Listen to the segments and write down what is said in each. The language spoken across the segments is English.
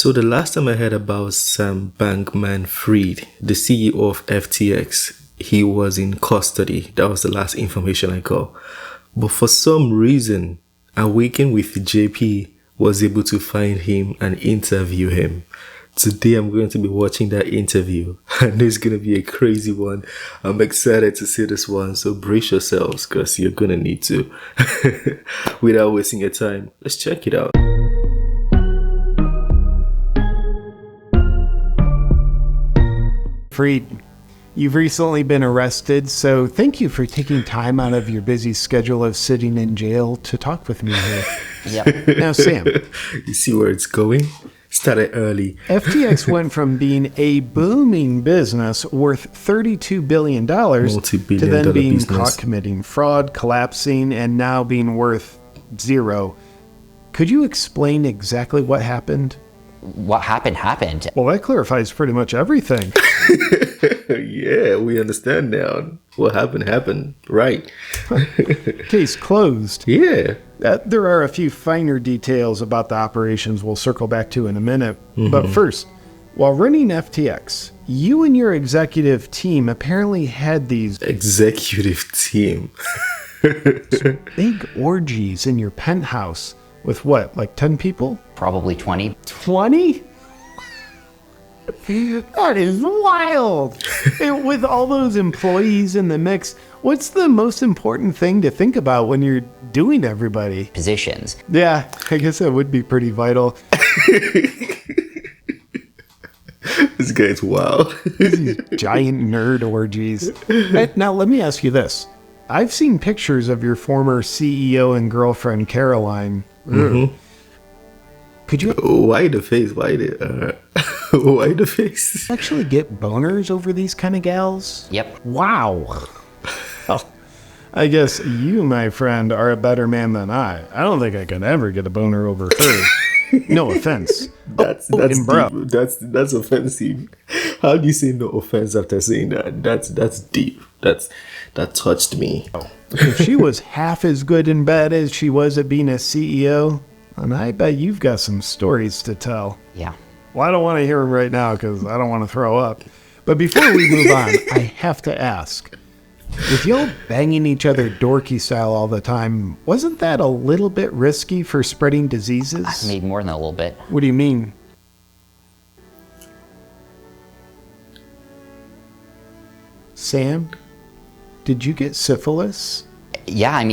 So the last time I heard about Sam Bankman-Fried, the CEO of FTX, he was in custody. That was the last information I got. But for some reason, Awaken with JP was able to find him and interview him. Today I'm going to be watching that interview, and it's going to be a crazy one. I'm excited to see this one, so brace yourselves because you're going to need to. Without wasting your time, let's check it out. Fried, you've recently been arrested, so thank you for taking time out of your busy schedule of sitting in jail to talk with me here. Yep. Now, Sam, You see where it's going? Started early. FTX went from being a booming business worth $32 billion to Multi-billion then dollar being business. caught committing fraud, collapsing, and now being worth zero. Could you explain exactly what happened? What happened. Well, that clarifies pretty much everything. Yeah, we understand now. What happened. Right. Case closed. Yeah. There are a few finer details about the operations we'll circle back to in a minute. But first, while running FTX, you and your executive team apparently had these Executive team. big orgies in your penthouse with what, like 10 people? Probably 20. 20? That is wild. And with all those employees in the mix, what's the most important thing to think about when you're doing everybody? Positions. Yeah, I guess that would be pretty vital. This guy's wild. These giant nerd orgies. Now, let me ask you this. I've seen pictures of your former CEO and girlfriend, Caroline. Could you Why the face? Why the face? actually get boners over these kind of gals? Yep. Wow. Well, I guess you, my friend, are a better man than I. I don't think I could ever get a boner over her. No offense. That's and bro. deep. That's offensive. How do you say no offense after saying that? That's deep. That touched me. If she was half as good in bed as she was at being a CEO, and I bet you've got some stories to tell. Yeah. Well, I don't want to hear them right now because I don't want to throw up. But before we move on, I have to ask. With y'all banging each other dorky style all the time, wasn't that a little bit risky for spreading diseases? Maybe more than a little bit. What do you mean? Sam, did you get syphilis? Yeah, I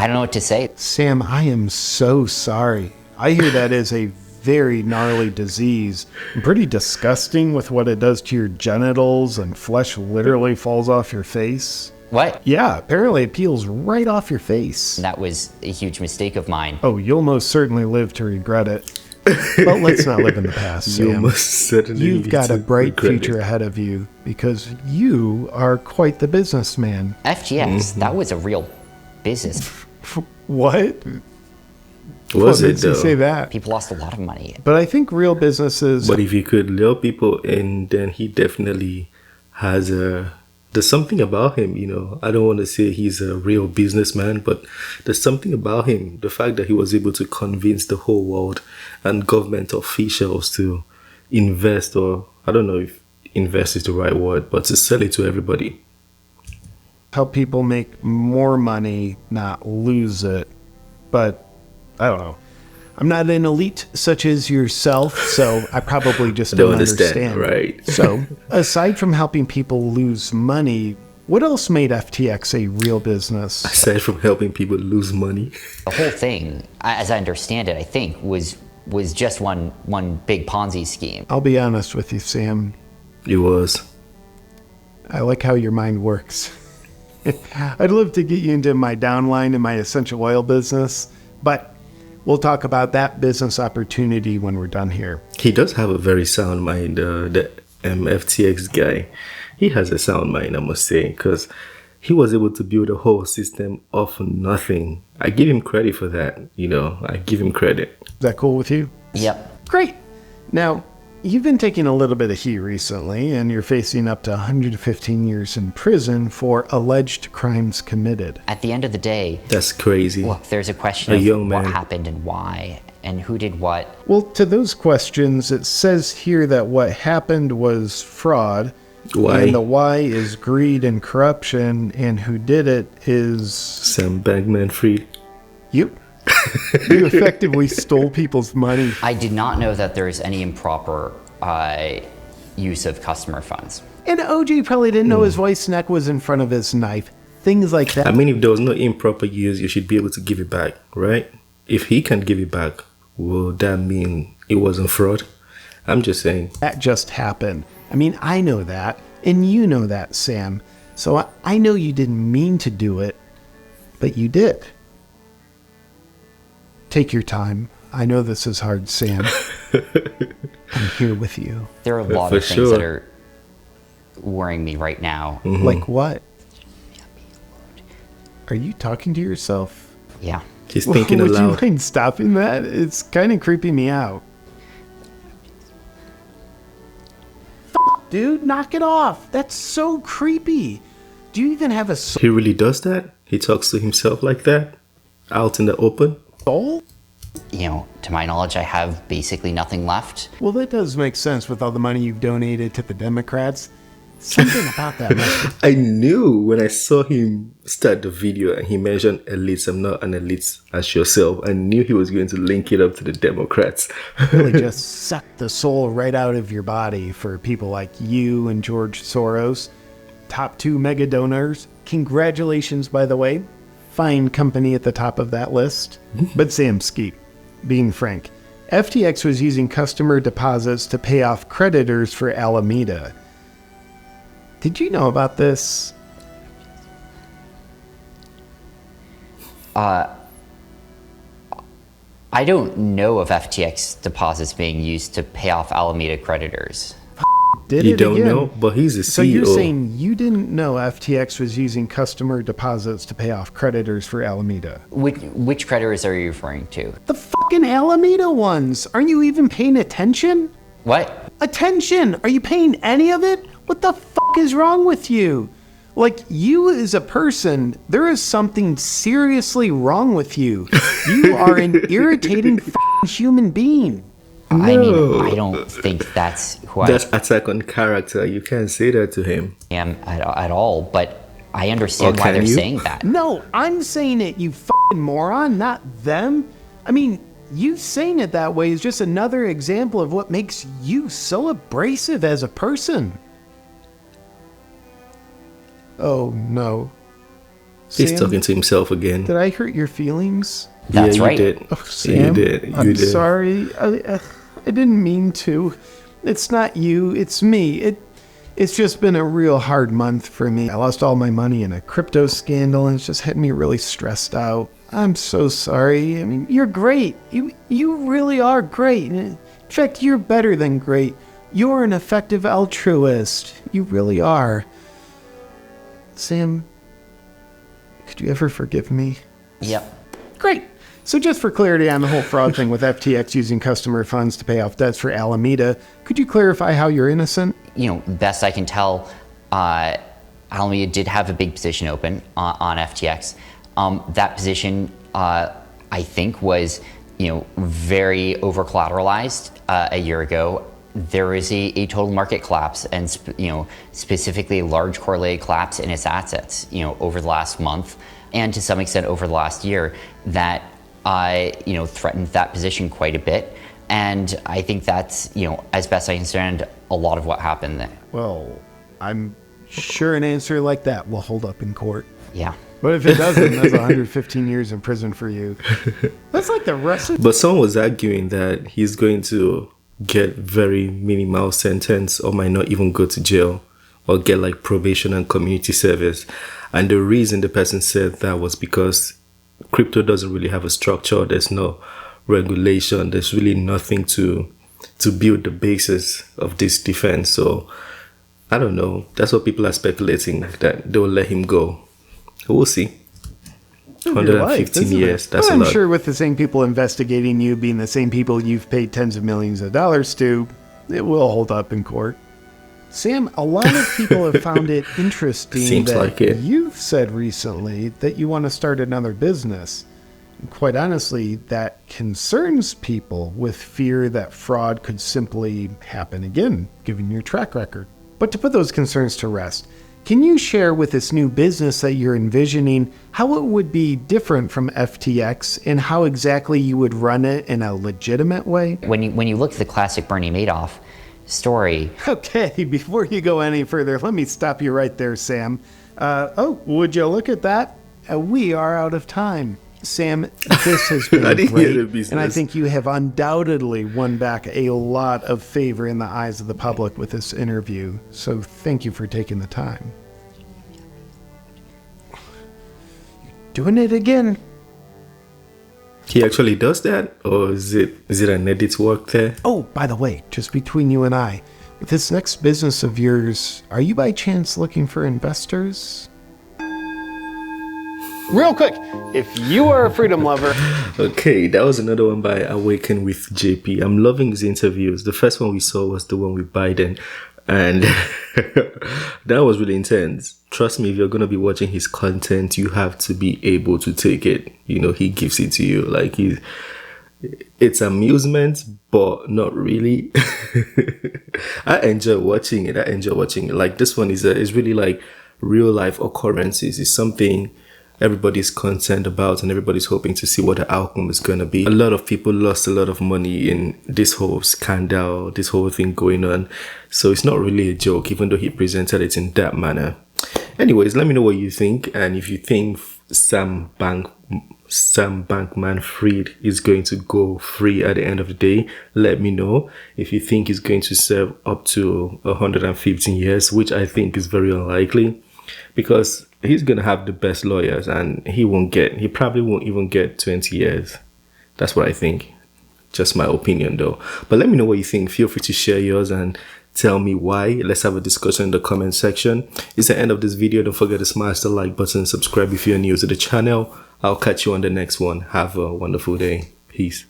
don't know what to say. Sam, I am so sorry. I hear that is a very gnarly disease. Pretty disgusting with what it does to your genitals, and flesh literally falls off your face. What? Yeah, apparently it peels right off your face. That was a huge mistake of mine. Oh, you'll most certainly live to regret it. But let's not live in the past, You Sam. must certainly You've need got to a bright regret future it. ahead of you because you are quite the businessman. FTX, that was a real business. What? Was Well, it did you though? say that? People lost a lot of money. But I think real businesses. But if you could lure people in, then he definitely has there's something about him, I don't want to say he's a real businessman, but there's something about him. The fact that he was able to convince the whole world and government officials to invest, or I don't know if invest is the right word, but to sell it to everybody. Help people make more money, not lose it. But I don't know. I'm not an elite such as yourself, so I probably just don't understand. Right. So, aside from helping people lose money, what else made FTX a real business? Aside from helping people lose money. The whole thing, as I understand it, I think, was just one big Ponzi scheme. I'll be honest with you, Sam. It was. I like how your mind works. I'd love to get you into my downline in my essential oil business, but we'll talk about that business opportunity when we're done here. He does have a very sound mind, the FTX guy. He has a sound mind, I must say, because he was able to build a whole system off nothing. I give him credit for that, I give him credit. Is that cool with you? Yep. Great. Now, you've been taking a little bit of heat recently, and you're facing up to 115 years in prison for alleged crimes committed. At the end of the day, That's crazy. look, there's a question A of young what man. happened and why. and who did what. Well, to those questions, it says here that what happened was fraud. Why? And the why is greed and corruption, and who did it is... Sam Bankman-Fried. You. You effectively stole people's money. I did not know that there is any improper use of customer funds. And OG probably didn't know his wife's neck was in front of his knife. Things like that. I mean, if there was no improper use, you should be able to give it back, right? If he can give it back, will that mean it wasn't fraud? I'm just saying. That just happened. I mean, I know that, and you know that, Sam. So I know you didn't mean to do it, but you did. Take your time. I know this is hard, Sam. I'm here with you. There are a lot of things that are worrying me right now. Mm-hmm. Like what? Are you talking to yourself? Yeah. He's thinking Would aloud. you mind stopping that? It's kind of creeping me out. Dude, knock it off. That's so creepy. Do you even have a He really does that? He talks to himself like that? Out in the open? soul? You know, to my knowledge, I have basically nothing left. Well, that does make sense with all the money you've donated to the Democrats. Something about that must I knew when I saw him start the video and he mentioned elites, I'm not an elite as yourself. I knew he was going to link it up to the Democrats. really just suck the soul right out of your body for people like you and George Soros. Top 2 mega donors. Congratulations, by the way. Fine company at the top of that list. But Sam Skeet, being frank, FTX was using customer deposits to pay off creditors for Alameda. Did you know about this? I don't know of FTX deposits being used to pay off Alameda creditors. Did You it don't again. know, but he's the CEO. So you're saying you didn't know FTX was using customer deposits to pay off creditors for Alameda? Which creditors are you referring to? The fucking Alameda ones. Aren't you even paying attention? What? Attention! Are you paying any of it? What the fuck is wrong with you? Like, you as a person, there is something seriously wrong with you. You are an irritating fucking human being. I mean, I don't think that's who That's attack on character. You can't say that to him. I am at all, but I understand Or why can they're you? saying that. No, I'm saying it, you fucking moron, not them. I mean, you saying it that way is just another example of what makes you so abrasive as a person. Oh, no. He's Sam, talking to himself again. did I hurt your feelings? That's yeah, right. You did. Oh, You Sam, did. You I'm did. sorry. I didn't mean to. It's not you. It's me. It's just been a real hard month for me. I lost all my money in a crypto scandal, and it's just had me really stressed out. I'm so sorry. I mean, you're great. You really are great. In fact, you're better than great. You're an effective altruist. You really are. Sam, could you ever forgive me? Yep. Great. So just for clarity on the whole fraud thing with FTX using customer funds to pay off debts for Alameda, could you clarify how you're innocent? You know, best I can tell, Alameda did have a big position open on FTX. That position, I think, was, very over collateralized a year ago. There was a total market collapse and, specifically a large correlated collapse in its assets, over the last month and to some extent over the last year that, threatened that position quite a bit. And I think that's, as best I understand, a lot of what happened there. Well, I'm sure an answer like that will hold up in court. Yeah. But if it doesn't, that's 115 years in prison for you. That's like the rest of... But someone was arguing that he's going to get very minimal sentence or might not even go to jail or get like probation and community service. And the reason the person said that was because crypto doesn't really have a structure. There's no regulation. There's really nothing to build the basis of this defense. So I don't know. That's what people are speculating, that they'll let him go. We'll see. 115 years. That's but a I'm lot. sure with the same people investigating you being the same people you've paid tens of millions of dollars to, it will hold up in court. Sam, a lot of people have found it interesting Seems that like it. you've said recently that you want to start another business. quite honestly, that concerns people with fear that fraud could simply happen again, given your track record. But to put those concerns to rest, can you share with this new business that you're envisioning how it would be different from FTX and how exactly you would run it in a legitimate way? When you look at the classic Bernie Madoff story. Okay, before you go any further, let me stop you right there, Sam. Would you look at that? We are out of time. Sam, this has been great, and I think you have undoubtedly won back a lot of favor in the eyes of the public with this interview. So thank you for taking the time. Doing it again. He actually does that, or is it an edit work there? Oh, by the way, just between you and I, with this next business of yours, are you by chance looking for investors? Real quick, if you are a freedom lover. Okay, that was another one by AwakenwithJP. I'm loving his interviews. The first one we saw was the one with Biden, and that was really intense. Trust me, if you're going to be watching his content, you have to be able to take it. You know, he gives it to you. Like, it's amusement, but not really. I enjoy watching it. Like, this one is really like real life occurrences. It's something everybody's concerned about and everybody's hoping to see what the outcome is going to be. A lot of people lost a lot of money in this whole scandal, this whole thing going on. So it's not really a joke, even though he presented it in that manner. Anyways, let me know what you think. And if you think Sam Bankman-Fried is going to go free at the end of the day, let me know. If you think he's going to serve up to 115 years, which I think is very unlikely, because he's going to have the best lawyers and he probably won't even get 20 years. That's what I think. Just my opinion though. But let me know what you think. Feel free to share yours and tell me why. Let's have a discussion in the comment section. It's the end of this video. Don't forget to smash the like button, subscribe if you're new to the channel. I'll catch you on the next one. Have a wonderful day. Peace.